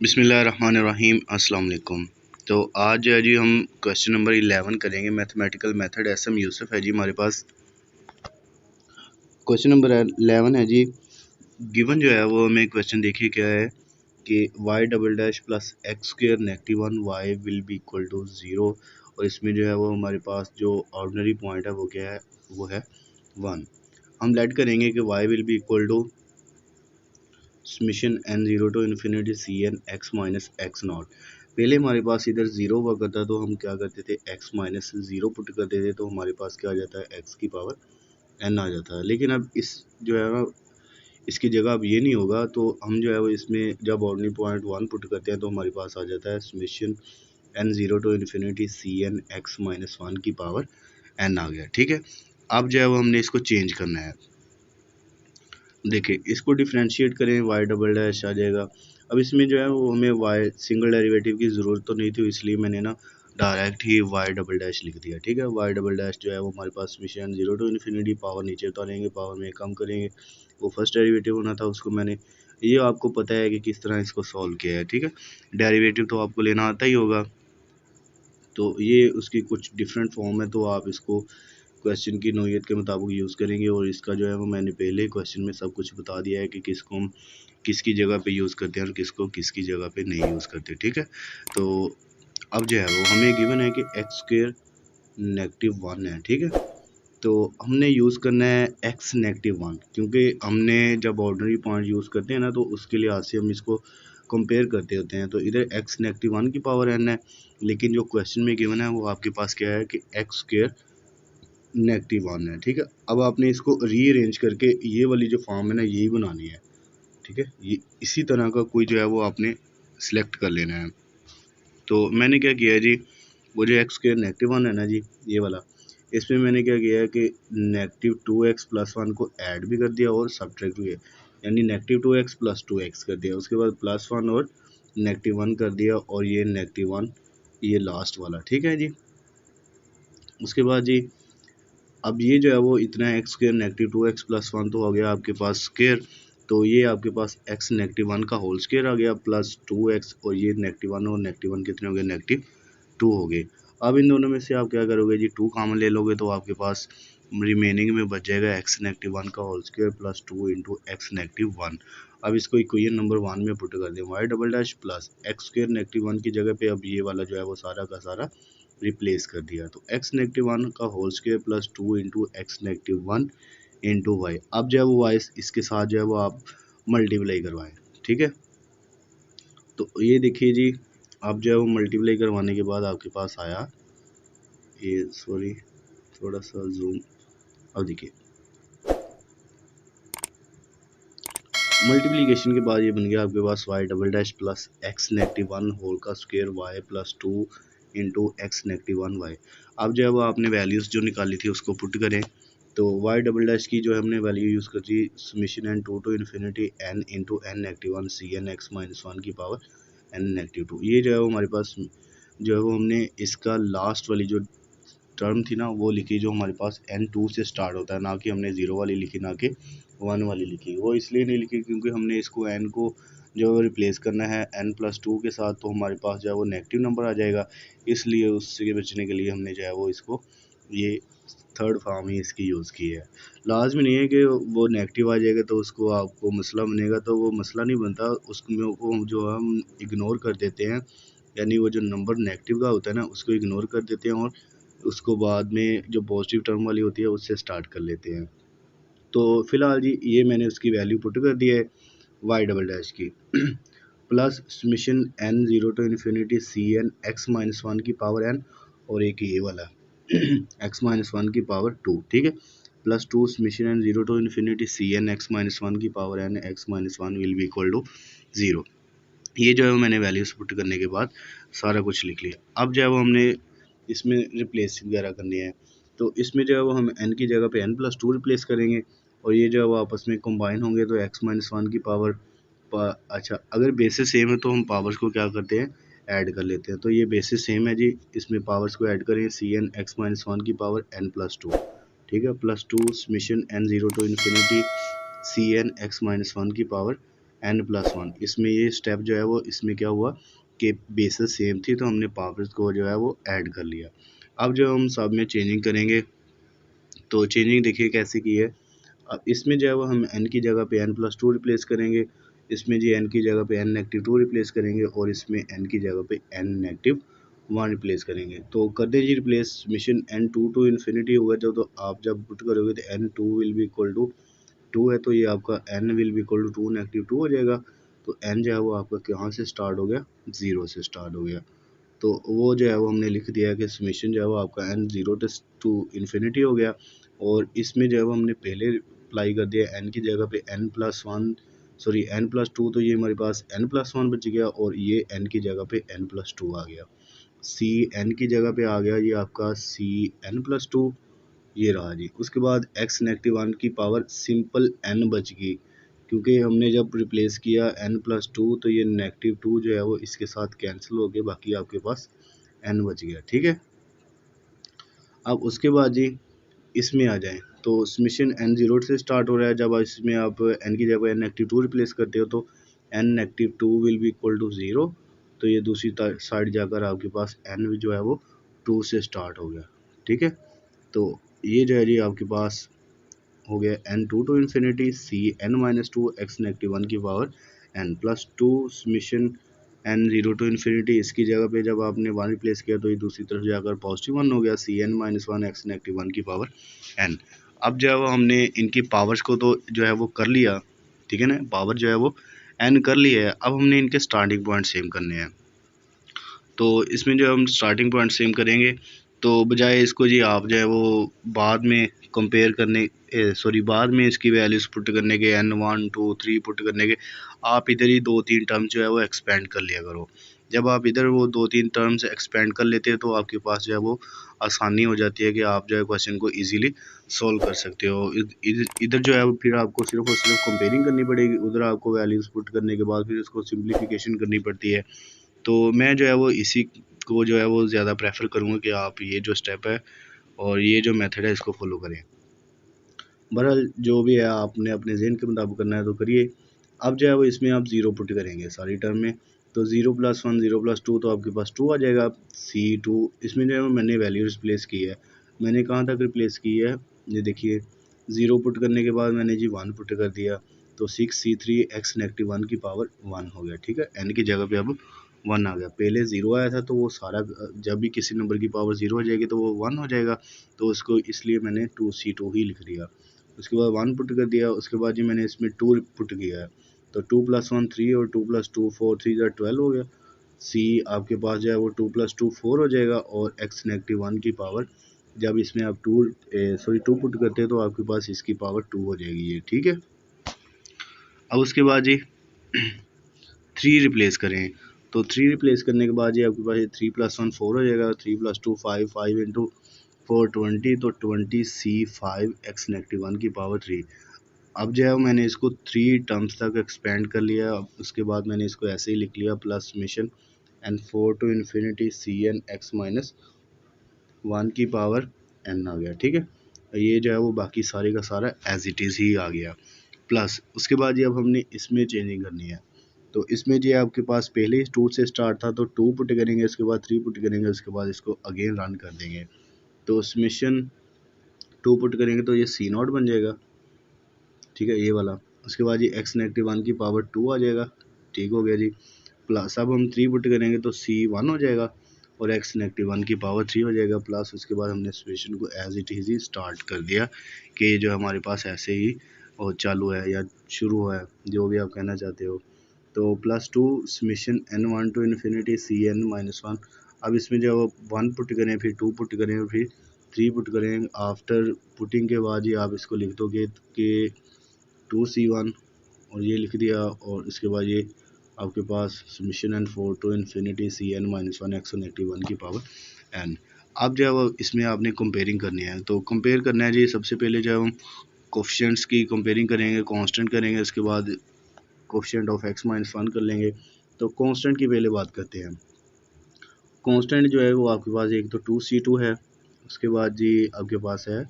बिस्मिल्लाहिर्रहमानिर्रहीम अस्सलाम वालेकुम। तो आज जो है जी हम क्वेश्चन नंबर 11 करेंगे। मैथमेटिकल मेथड एसएम यूसुफ है जी हमारे पास। क्वेश्चन नंबर 11 है जी। गिवन जो है वो हमें क्वेश्चन देखिए क्या है कि y double dash plus x square negative 1 y will be equal to 0। और इसमें जो है वो हमारे पास जो ऑर्डिनरी पॉइंट है वो क्या है, वो है 1। हम लेट करेंगे कि y will be equal to summation n zero to infinity c n x minus x naught. पहले हमारे पास इधर ज़ीरो हुआ करता तो हम क्या करते थे, x माइनस ज़ीरो पुट करते थे तो हमारे पास क्या आ जाता है, x की पावर n आ जाता है। लेकिन अब इस जो है ना, इसकी जगह अब ये नहीं होगा, तो हम जो है वो इसमें जब ऑर्डिनरी पॉइंट 1 पुट करते हैं तो हमारे पास आ जाता है summation n zero to infinity c n x minus one की पावर n आ गया। ठीक है, अब जो है वो हमने इसको चेंज करना है। देखिए इसको डिफ्रेंशिएट करें, वाई डबल डैश आ जाएगा। अब इसमें जो है वो हमें वाई सिंगल डेरिवेटिव की ज़रूरत तो नहीं थी, इसलिए मैंने ना डायरेक्ट ही वाई डबल डैश लिख दिया। ठीक है, वाई डबल डैश जो है वो हमारे पास summation zero to infinity power नीचे उतारेंगे, पावर में कम करेंगे, वो फर्स्ट डेरिवेटिव होना था उसको मैंने, ये आपको पता है कि किस तरह इसको सॉल्व किया है। ठीक है, डेरिवेटिव तो आपको लेना आता ही होगा, तो ये उसकी कुछ डिफरेंट फॉर्म है, तो आप इसको क्वेश्चन की नोयत के मुताबिक यूज़ करेंगे। और इसका जो है वो मैंने पहले क्वेश्चन में सब कुछ बता दिया है कि किसको हम किसकी जगह पे यूज़ करते हैं और किसको किसकी जगह पे नहीं यूज़ करते। ठीक है, तो अब जो है वो हमें गिवन है कि एक्स स्क्र नेगेटिव 1 है। ठीक है, तो हमने यूज़ करना है एक्स नेगेटिव 1, क्योंकि हमने जब ऑर्डिनरी पॉइंट यूज़ करते हैं ना तो उसके लिहाज से हम इसको कंपेयर करते होते हैं। तो इधर एक्स नेगेटिव 1 की पावर n है, लेकिन जो क्वेश्चन में गिवन है वो आपके पास क्या है कि एक्स स्क्र नेगेटिव 1 है। ठीक है, अब आपने इसको रीअरेंज करके ये वाली जो फॉर्म है ना यही बनानी है। ठीक है, ये इसी तरह का कोई जो है वो आपने सिलेक्ट कर लेना है। तो मैंने क्या किया है जी, वो जो एक्स स्क्र नेगेटिव 1 है ना जी, ये वाला, इसमें मैंने क्या किया है कि नेगेटिव 2x प्लस 1 को ऐड भी कर दिया और सब्ट्रैक्ट भी है, यानी नेगेटिव 2x प्लस 2x कर दिया, उसके बाद प्लस 1 और नेगेटिव 1 कर दिया, और ये नेगेटिव 1 ये लास्ट वाला। ठीक है जी, उसके बाद जी अब ये जो है वो इतना x square negative 2x plus 1 तो हो गया आपके पास स्क्र, तो ये आपके पास x नेगेटिव 1 का होल स्क्र आ गया प्लस 2x, और ये नेगेटिव 1 और नेगेटिव 1 कितने हो गए, नेगेटिव 2 हो गए। अब इन दोनों में से आप क्या करोगे जी, 2 कॉमन ले लोगे तो आपके पास रिमेनिंग में बच जाएगा x नेगेटिव 1 का whole square plus 2 into x negative 1। अब इसको इक्वेशन नंबर 1 में पुट कर दें, y double dash plus x square negative 1 की जगह पे अब ये वाला जो है वो सारा का सारा रिप्लेस कर दिया, तो x नेगेटिव 1 का whole square plus 2 into x negative 1 into y. अब जो है वो वाई इसके साथ जो है वो आप मल्टीप्लाई करवाएं। ठीक है, तो ये देखिए जी, अब जो है वो मल्टीप्लाई करवाने के बाद आपके पास आया ये, सॉरी थोड़ा सा जूम, अब देखिए मल्टीप्लिकेशन के बाद ये बन गया आपके पास y double dash plus x negative 1 whole का square y plus 2 into x negative 1 y. अब जो है वो आपने वैल्यूज़ जो निकाली थी उसको पुट करें, तो वाई डबल डैश की जो हमने वैल्यू यूज़ कर दी summation n two to infinity n into n negative 1 c n x minus 1 की पावर एन नेगेटिव 2। ये जो है वो हमारे पास जो है वो हमने इसका लास्ट वाली जो टर्म थी ना वो लिखी जो हमारे पास n2 से स्टार्ट होता है, ना कि हमने ज़ीरो वाली लिखी, ना कि 1 वाली लिखी। वो इसलिए नहीं लिखी क्योंकि हमने इसको n को जो है रिप्लेस करना है n प्लस 2 के साथ, तो हमारे पास जो है वो नेगेटिव नंबर आ जाएगा, इसलिए उससे बचने के लिए हमने जो है वो इसको ये थर्ड फॉर्म ही इसकी यूज़ की है। लाजमी नहीं है कि वो नेगेटिव आ जाएगा तो उसको आपको मसला बनेगा, तो वो मसला नहीं बनता, उसमें को जो हम इग्नोर कर देते हैं, यानी वो जो नंबर नेगेटिव का होता है ना उसको इग्नोर कर देते हैं और उसको बाद में जो पॉजिटिव टर्म वाली होती है उससे स्टार्ट कर लेते हैं। तो फिलहाल जी ये मैंने उसकी वैल्यू पुट कर दी है वाई डबल डैश की plus summation n zero to infinity c n x minus 1 की पावर n, और एक ये वाला x माइनस 1 की पावर 2। ठीक है, plus 2 summation n zero to infinity c n x minus 1 की power n x minus 1 will be equal to 0। ये जो है वो मैंने वैल्यूज पुट करने के बाद सारा कुछ लिख लिया। अब जो है वो हमने इसमें रिप्लेस वगैरह करनी है, तो इसमें जो है वो हम n की जगह पे n प्लस 2 रिप्लेस करेंगे, और ये जो है वो आपस में कंबाइन होंगे तो x माइनस 1 की पावर अच्छा अगर बेसिस सेम है तो हम पावर्स को क्या करते हैं, ऐड कर लेते हैं। तो ये बेसिस सेम है जी, इसमें पावर्स को ऐड करें, सी एन एक्स माइनस 1 की पावर n प्लस 2। ठीक है, plus 2 summation n zero to infinity c n x minus 1 की पावर n+1। इसमें ये स्टेप जो है वो इसमें क्या हुआ कि बेसिस सेम थी तो हमने पावर्स को जो है वो ऐड कर लिया। अब जो हम सब में चेंजिंग करेंगे तो चेंजिंग देखिए कैसे की है। अब इसमें जो है वो हम n की जगह पे n+2 रिप्लेस करेंगे, इसमें जी n की जगह पे n-2 रिप्लेस करेंगे और इसमें n की जगह पे n-1 रिप्लेस करेंगे। तो कर दें जी replace. Summation n2 to infinity होगा जब, तो आप जब पुट करोगे तो n2 will be equal to 2 है तो ये आपका n will be equal to 2 -2 हो जाएगा। तो n जो है वो आपका कहाँ से स्टार्ट हो गया, 0 से स्टार्ट हो गया। तो वो जो है वो हमने लिख दिया कि समीशन जो है वो आपका n 0 टू इन्फिनिटी हो गया। और इसमें जो है वो हमने पहले अप्लाई कर दिया n की जगह पे n+1 सॉरी n+2, तो ये हमारे पास n+1 बच गया और ये n की जगह पे n+2 आ गया। c n की जगह पे आ गया ये आपका c n+2, ये रहा जी। उसके बाद x-1 की पावर सिंपल n बच गई, क्योंकि हमने जब रिप्लेस किया n+2 तो ये -2 जो है वो इसके साथ कैंसिल हो गया, बाकी आपके पास n बच गया। ठीक है, अब उसके बाद जी इसमें आ जाएं तो समीशन n0 से स्टार्ट हो रहा है। जब इसमें आप n की जगह n-2 रिप्लेस करते हो तो n-2 will be equal to 0। तो ये दूसरी साइड जाकर आपके पास n जो है वो 2 से स्टार्ट हो गया। ठीक है, तो ये जो है जी आपके पास हो गया n2 to infinity c n-2 x-1 की power n+2 summation n0 to infinity. इसकी जगह पे जब आपने 1 रिप्लेस किया तो ये दूसरी तरफ जाकर पॉजिटिव 1 हो गया, c n-1 x-1 की पावर n। अब जो है वो हमने इनकी पावर्स को तो जो है वो कर लिया, ठीक है ना, पावर जो है वो n कर लिया है। अब हमने इनके स्टार्टिंग पॉइंट सेम करने हैं। तो इसमें जो हम स्टार्टिंग पॉइंट सेम करेंगे तो बजाय इसको जी आप जो है वो बाद में कंपेयर करने सॉरी बाद में इसकी वैल्यूज़ पुट करने के n1 2 3 पुट करने के, आप इधर ही 2-3 टर्म जो है वो एक्सपेंड कर लिया करो। जब आप इधर वो 2-3 टर्म्स एक्सपेंड कर लेते हैं तो आपके पास जो है वो आसानी हो जाती है कि आप जो है क्वेश्चन को इजीली सॉल्व कर सकते हो। इधर जो है फिर आपको सिर्फ और सिर्फ कंपेयरिंग करनी पड़ेगी, उधर आपको वैल्यूज़ पुट करने के बाद फिर उसको सिंप्लीफिकेशन करनी पड़ती है। तो मैं जो है वो इसी को जो है वो ज़्यादा प्रेफर करूँगा कि आप ये जो स्टेप है और ये जो मेथड है इसको फॉलो करें। बहरहाल जो भी है आपने अपने ज़हन के मुताबिक करना है तो करिए। अब जो है वो इसमें आप ज़ीरो पुट करेंगे सारी टर्म में, तो 0+1 0+2 तो आपके पास 2 आ जाएगा। c2 इसमें जो है मैंने वैल्यू रिप्लेस की है, मैंने कहाँ तक रिप्लेस की है ये देखिए। 0 पुट करने के बाद मैंने जी 1 पुट कर दिया तो 6c3 x-1 की पावर 1 हो गया। ठीक है, n की जगह पे अब 1 आ गया, पहले 0 आया था तो वो सारा जब भी किसी नंबर की पावर 0 हो जाएगी तो वो 1 हो जाएगा, तो उसको इसलिए मैंने 2c2 ही लिख दिया। उसके बाद 1 पुट कर दिया, उसके बाद जी मैंने इसमें 2 पुट किया है तो 2+1 3 और 2+2 4 3 ज़ा 12 हो गया। c आपके पास जो है वो 2+2 4 हो जाएगा और x-1 की पावर जब इसमें आप 2 पुट करते हैं तो आपके पास इसकी पावर 2 हो जाएगी ये। ठीक है, अब उसके बाद जी 3 रिप्लेस करें तो 3 रिप्लेस करने के बाद जी आपके पास ये 3+1 4 हो जाएगा, 3+2 5 5 इंटू 4 20 तो 20c5 x-1 की पावर 3। अब जो है मैंने इसको 3 टर्म्स तक एक्सपेंड कर लिया। अब उसके बाद मैंने इसको ऐसे ही लिख लिया plus summation n4 to infinity cn x-1 की पावर n आ गया। ठीक है, ये जो है वो बाकी सारे का सारा एज इट इज़ ही आ गया। प्लस उसके बाद ये अब हमने इसमें चेंजिंग करनी है, तो इसमें जो आपके पास पहले ही 2 से स्टार्ट था तो 2 पुट करेंगे, उसके बाद 3 पुट करेंगे, उसके बाद इसको अगेन रन कर देंगे तो समीशन 2 पुट करेंगे तो ये c0 बन जाएगा। ठीक है, ये वाला। उसके बाद ये x-1 की पावर 2 आ जाएगा। ठीक हो गया जी। प्लस अब हम 3 पुट करेंगे तो c1 हो जाएगा और x-1 की पावर 3 हो जाएगा। प्लस उसके बाद हमने समीशन को एज इट इज़ ही स्टार्ट कर दिया कि जो हमारे पास ऐसे ही और चालू है या शुरू है, जो भी आप कहना चाहते हो। तो +2 summation n1 to infinity cn-1। अब इसमें जब 1 पुट करें फिर 2 पुट करें फिर 3 पुट करें, आफ्टर पुटिंग के बाद ही आप इसको लिख दोगे कि 2c1 और ये लिख दिया और इसके बाद ये आपके पास summation n4 to infinity cn-1 x-1 की पावर n। अब जब इसमें आपने कंपेयरिंग करनी है तो कंपेयर करना है जी। सबसे पहले जब हम कोफिशिएंट्स की कंपेयरिंग करेंगे, कांस्टेंट करेंगे, उसके बाद कोफिशिएंट ऑफ x-1 कर लेंगे। तो कांस्टेंट की पहले बात करते हैं। कांस्टेंट जो है वो आपके पास एक तो 2c2 है, उसके बाद जी आपके पास है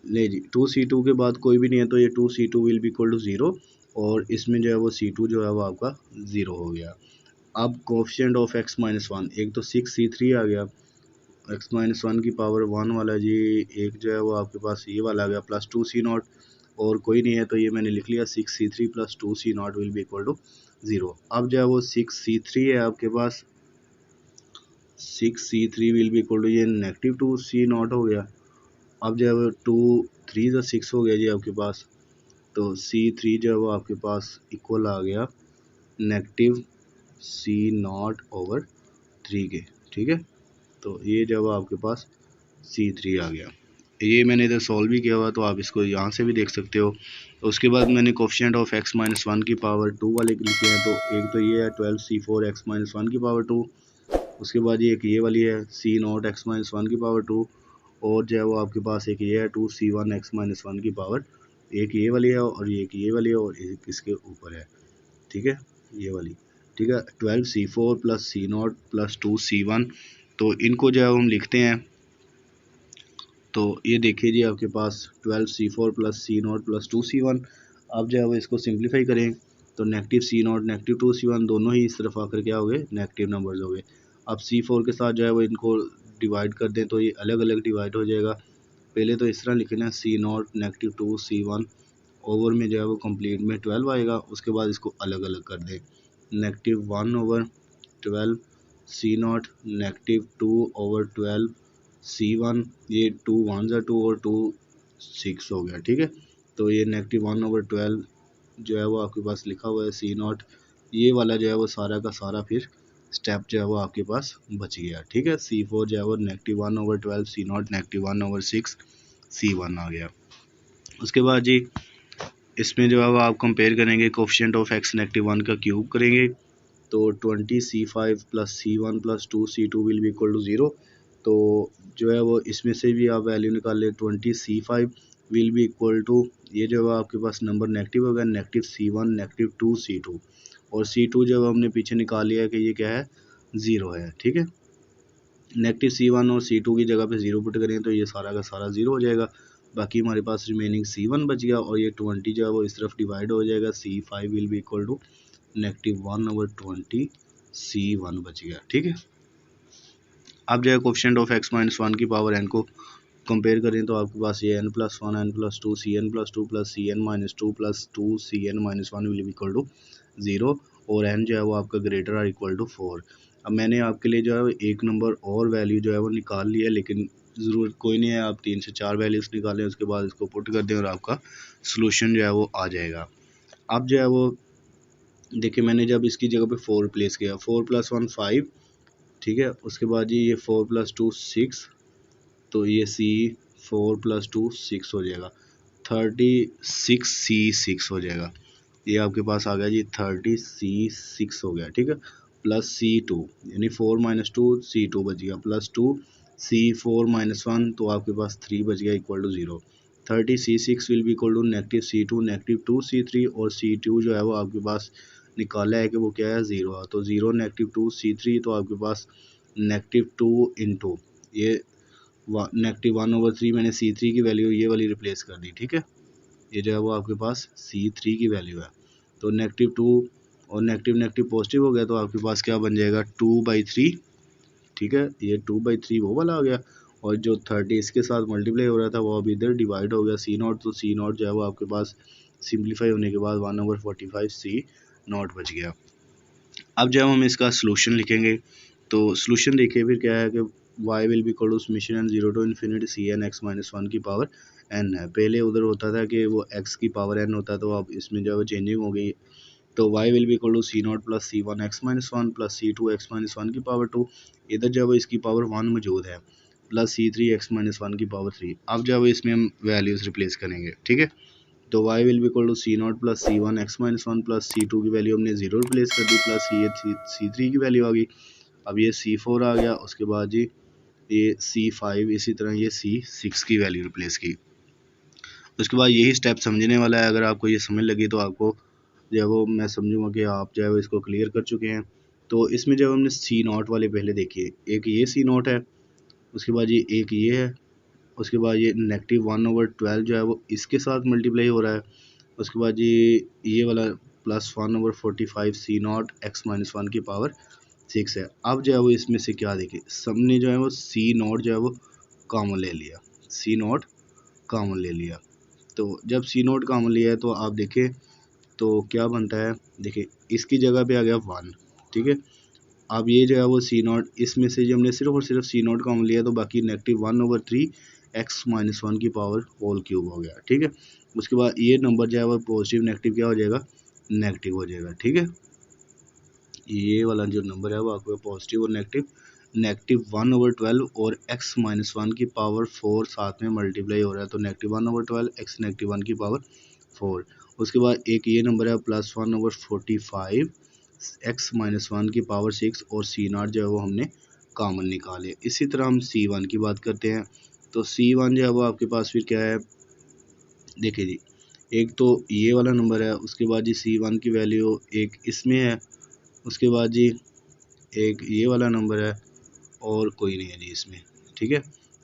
ले जी 2C2 के बाद कोई भी नहीं है तो ये 2C2 will be equal to 0 और इसमें जो है वो C2 जो है वो आपका 0 हो गया। अब coefficient of x minus one, एक तो 6C3 आ गया, x माइनस वन की पावर 1 वाला जी, एक जो है वो आपके पास ये वाला आ गया प्लस 2C0 और कोई नहीं है तो ये मैंने लिख लिया 6C3 plus 2C0 will be equal to 0। अब जो है वो 6C3 है आपके पास, 6C3 will be equal to ये नेगेटिव 2C0 हो गया। अब जो है वो 2 3 6 हो गया जी आपके पास, तो C3 जो है वो आपके पास इक्वल आ गया नेगेटिव C0/3 के, ठीक है। तो ये जब आपके पास C3 आ गया, ये मैंने इधर सॉल्व भी किया हुआ तो आप इसको यहाँ से भी देख सकते हो। तो उसके बाद मैंने coefficient of x minus one की पावर 2 वाले लिखे हैं, तो एक तो ये है 12C4 x माइनस वन की पावर 2, उसके बाद ये एक ये वाली है C0 x माइनस वन की पावर 2 और जो है वो आपके पास एक ये है 2C1 x माइनस वन की पावर, एक ये वाली है और एक ये वाली है और एक इसके ऊपर है, ठीक है, ये वाली, ठीक है। 12C4 plus C0 plus 2C1, तो इनको जो है हम लिखते हैं, तो ये देखिए जी आपके पास 12C4 plus C0 plus 2C1। अब जो है वो इसको सिंप्लीफाई करें तो नेगेटिव C0 नेगेटिव 2C1 दोनों ही इस तरफ आकर क्या हो गए, नेगेटिव नंबर्स हो गए। अब C4 के साथ जो है वो इनको डिवाइड कर दें तो ये अलग अलग डिवाइड हो जाएगा। पहले तो इस तरह लिखना C0 नेगेटिव 2C1 ओवर में जो है वो कंप्लीट में 12 आएगा, उसके बाद इसको अलग अलग कर दें, नेगेटिव 1/12 C0 नेगेटिव 2/12 C1, ये 2 1 ज़ा 2 और 2 6 हो गया, ठीक है। तो ये नेगेटिव 1/12 जो है वो आपके पास लिखा हुआ है C0, ये वाला जो है वो सारा का सारा फिर स्टेप जो है वो आपके पास बच गया, ठीक है। C4 जो है वो नेगेटिव 1/12 C0 नेगेटिव 1/6 C1 आ गया। उसके बाद जी इसमें जो है वो आप कंपेयर करेंगे कोफिशिएंट ऑफ x नेगेटिव 1 का क्यूब करेंगे, तो 20C5 plus C1 plus 2C2 will be equal to 0। तो जो है वो इसमें से भी आप वैल्यू निकाल लें, 20C5 will be equal to, ये जो है आपके पास नंबर नेगेटिव होगा, नेगेटिव C1 नेगेटिव 2C2 और C2 जब हमने पीछे निकाल लिया कि ये क्या है, 0 है, ठीक है। नेगेटिव C1 और C2 की जगह पे 0 पुट करें तो ये सारा का सारा 0 हो जाएगा, बाकी हमारे पास रिमेनिंग C1 बच गया और ये 20 जो है वो इस तरफ डिवाइड हो जाएगा, C5 will be equal to negative 1/20 C1 बच गया, ठीक है। अब जो है coefficient of x minus one की पावर n को कंपेयर करें तो आपके पास ये n+1 n+2 Cn+2 plus Cn-2 plus 2 Cn-1 will be equal to 0 और n जो है वो आपका ग्रेटर आर इक्वल टू 4। अब मैंने आपके लिए जो है एक नंबर और वैल्यू जो है वो निकाल लिया, लेकिन ज़रूरत कोई नहीं है, आप 3 से 4 वैल्यूज़ निकालें, उसके बाद इसको पुट कर दें और आपका सोल्यूशन जो है वो आ जाएगा। अब जो है वो देखिए मैंने जब इसकी जगह पे 4 प्लेस किया, 4 + 1 5, ठीक है। उसके बाद जी ये 4 + 2 6, तो ये C4 + 2 6 हो जाएगा, 36C6 हो जाएगा। ये आपके पास आ गया जी 30C6 हो गया, ठीक है। प्लस C2 यानी 4 - 2 C2 बच गया, प्लस 2 C4 - 1 तो आपके पास 3 बच गया equal to 0। 30C6 will be equal to negative C2 negative 2C3 और C2 जो है वो आपके पास निकाला है कि वो क्या है, 0 है, तो 0 नेगेटिव 2C3 तो आपके पास नेगेटिव 2 इंटू ये नेगेटिव 1/3 मैंने C3 की वैल्यू ये वाली रिप्लेस कर दी, ठीक है। ये जो है वो आपके पास C3 की वैल्यू है, तो नेगेटिव 2 और नेगेटिव नेगेटिव पॉजिटिव हो गया तो आपके पास क्या बन जाएगा 2/3, ठीक है। ये 2/3 वो वाला आ गया और जो 30 इसके साथ मल्टीप्लाई हो रहा था वो अब इधर डिवाइड हो गया C0, तो C0 जो है वो आपके पास सिंप्लीफाई होने के बाद 1/45 C0 बच गया। अब जब हम इसका सोल्यूशन लिखेंगे तो सोल्यूशन देखिए फिर क्या है कि y will be equal to summation n 0 to infinity Cn x minus one की पावर n है। पहले उधर होता था कि वो x की पावर n होता, तो अब इसमें जो है चेंजिंग हो गई, तो y will be equal to C0 plus C1 x minus one plus C2 x minus one की पावर 2, इधर जो है इसकी पावर 1 मौजूद है, plus C3 x minus one की पावर 3। अब जो है इसमें हम वैल्यूज़ रिप्लेस करेंगे, ठीक है। तो y will be equal to C0 plus C1 x minus one plus C2 की वैल्यू हमने 0 रिप्लेस कर दी, प्लस ये C3 की वैल्यू आ गई। अब ये C4 आ गया, उसके बाद जी ये C5, इसी तरह ये C6 की वैल्यू रिप्लेस की। उसके बाद यही स्टेप समझने वाला है, अगर आपको ये समझ लगी तो आपको जो है वो मैं समझूंगा कि आप जो है वो इसको क्लियर कर चुके हैं। तो इसमें जब हमने C0 वाले पहले देखिए, एक ये C0 है, उसके बाद ये एक ये है उसके बाद ये -1/12 जो है वो इसके साथ मल्टीप्लाई हो रहा है। उसके बाद ये वाला +1/45 C0 x-1 की पावर 6 है। अब जो है वो इसमें से क्या देखिए, सबने जो है वो C0 जो है वो कॉमन ले लिया, C0 कॉमन ले लिया। तो जब C0 कॉमन लिया है तो आप देखें तो क्या बनता है, देखिए इसकी जगह पे आ गया 1, ठीक है। अब ये जो है वो C0, इसमें से जो हमने सिर्फ और सिर्फ C0 कॉमन लिया तो बाकी -1/3 x-1 की पावर होल क्यूब हो गया, ठीक है। उसके बाद ये नंबर जो है वो पॉजिटिव नेगेटिव क्या हो जाएगा, नेगेटिव हो जाएगा, ठीक है। ये वाला जो नंबर है वो आपका पॉजिटिव और नेगेटिव, -1/12 और x-1 की पावर 4 साथ में मल्टीप्लाई हो रहा है तो -1/12 x -1 की पावर 4। उसके बाद एक ये नंबर है +1/45 x-1 की पावर 6 और C0 जो है वो हमने कॉमन निकाले। इसी तरह हम C1 की बात करते हैं तो C1 जो है वो आपके पास फिर क्या है, देखिए जी, एक तो ये वाला नंबर है, उसके बाद जी C1 की वैल्यू एक इसमें है, उसके बाद जी एक ये वाला नंबर है और कोई नहीं है जी इसमें, ठीक है।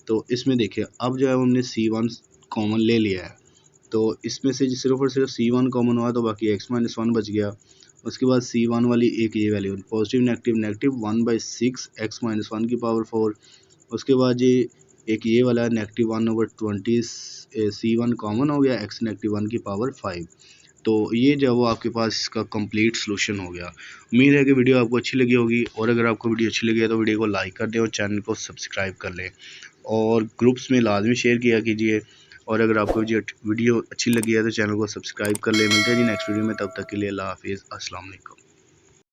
तो इसमें देखिए अब जो है हमने C1 कॉमन ले लिया है तो इसमें से सिर्फ और सिर्फ C1 कॉमन हुआ तो बाकी x-1 बच गया। उसके बाद C1 वाली एक ये value positive negative negative 1/6 x-1 की पावर 4। उसके बाद जी एक ये वाला -1/20 C1 कॉमन हो गया x -1 की पावर 5। तो ये जो है वो आपके पास इसका कंप्लीट सॉल्यूशन हो गया। उम्मीद है कि वीडियो आपको अच्छी लगी होगी और अगर आपको वीडियो अच्छी लगी है तो वीडियो को लाइक कर दें और चैनल को सब्सक्राइब कर लें और ग्रुप्स में लाजमी शेयर किया कीजिए। और अगर आपको वीडियो अच्छी लगी है तो चैनल को सब्सक्राइब कर लें। मिलते हैं जी नेक्स्ट वीडियो में, तब तक के लिए अल्लाह हाफिज़, अस्सलाम वालेकुम।